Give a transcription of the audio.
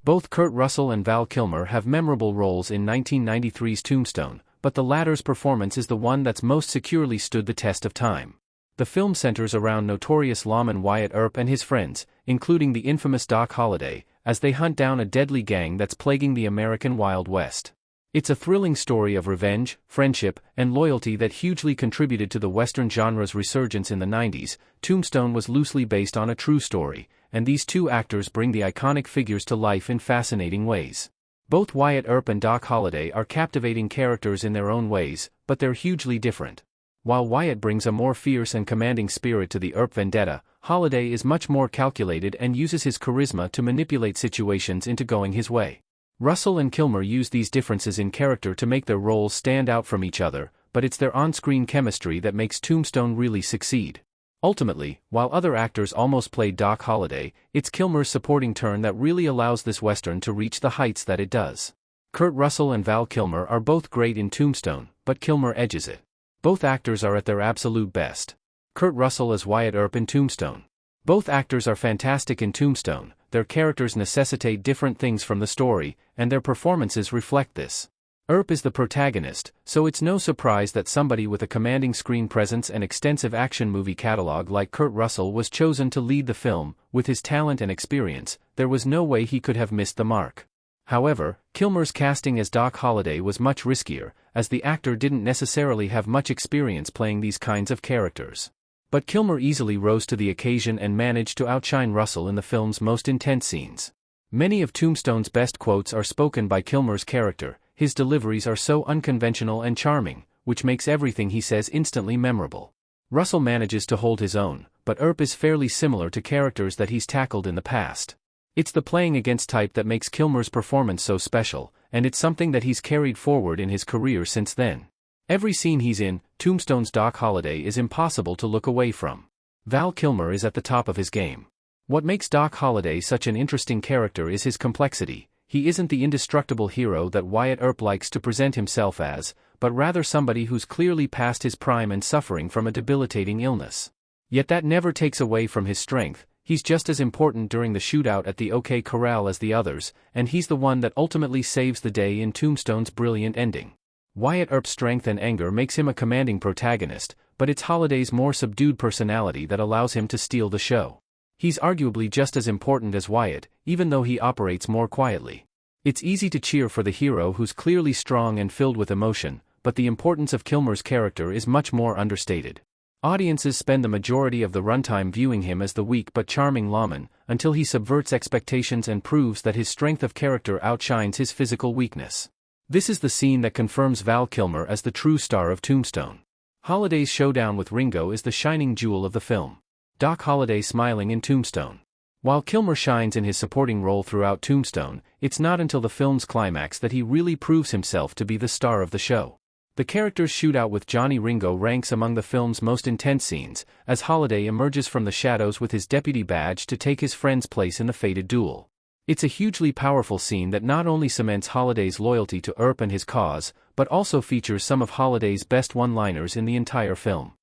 Both Kurt Russell and Val Kilmer have memorable roles in 1993's Tombstone, but the latter's performance is the one that's most securely stood the test of time. The film centers around notorious lawman Wyatt Earp and his friends, including the infamous Doc Holliday, as they hunt down a deadly gang that's plaguing the American Wild West. It's a thrilling story of revenge, friendship, and loyalty that hugely contributed to the Western genre's resurgence in the 90s. Tombstone was loosely based on a true story, and these two actors bring the iconic figures to life in fascinating ways. Both Wyatt Earp and Doc Holliday are captivating characters in their own ways, but they're hugely different. While Wyatt brings a more fierce and commanding spirit to the Earp vendetta, Holliday is much more calculated and uses his charisma to manipulate situations into going his way. Russell and Kilmer use these differences in character to make their roles stand out from each other, but it's their on-screen chemistry that makes Tombstone really succeed. Ultimately, while other actors almost played Doc Holliday, it's Kilmer's supporting turn that really allows this western to reach the heights that it does. Kurt Russell and Val Kilmer are both great in Tombstone, but Kilmer edges it. Both actors are at their absolute best. Kurt Russell as Wyatt Earp in Tombstone. Both actors are fantastic in Tombstone, their characters necessitate different things from the story, and their performances reflect this. Earp is the protagonist, so it's no surprise that somebody with a commanding screen presence and extensive action movie catalog like Kurt Russell was chosen to lead the film. With his talent and experience, there was no way he could have missed the mark. However, Kilmer's casting as Doc Holliday was much riskier, as the actor didn't necessarily have much experience playing these kinds of characters. But Kilmer easily rose to the occasion and managed to outshine Russell in the film's most intense scenes. Many of Tombstone's best quotes are spoken by Kilmer's character. His deliveries are so unconventional and charming, which makes everything he says instantly memorable. Russell manages to hold his own, but Earp is fairly similar to characters that he's tackled in the past. It's the playing against type that makes Kilmer's performance so special, and it's something that he's carried forward in his career since then. Every scene he's in, Tombstone's Doc Holliday is impossible to look away from. Val Kilmer is at the top of his game. What makes Doc Holliday such an interesting character is his complexity. He isn't the indestructible hero that Wyatt Earp likes to present himself as, but rather somebody who's clearly past his prime and suffering from a debilitating illness. Yet that never takes away from his strength. He's just as important during the shootout at the OK Corral as the others, and he's the one that ultimately saves the day in Tombstone's brilliant ending. Wyatt Earp's strength and anger makes him a commanding protagonist, but it's Holliday's more subdued personality that allows him to steal the show. He's arguably just as important as Wyatt, even though he operates more quietly. It's easy to cheer for the hero who's clearly strong and filled with emotion, but the importance of Kilmer's character is much more understated. Audiences spend the majority of the runtime viewing him as the weak but charming lawman, until he subverts expectations and proves that his strength of character outshines his physical weakness. This is the scene that confirms Val Kilmer as the true star of Tombstone. Holliday's showdown with Ringo is the shining jewel of the film. Doc Holliday smiling in Tombstone. While Kilmer shines in his supporting role throughout Tombstone, it's not until the film's climax that he really proves himself to be the star of the show. The character's shootout with Johnny Ringo ranks among the film's most intense scenes, as Holliday emerges from the shadows with his deputy badge to take his friend's place in the fated duel. It's a hugely powerful scene that not only cements Holliday's loyalty to Earp and his cause, but also features some of Holliday's best one-liners in the entire film.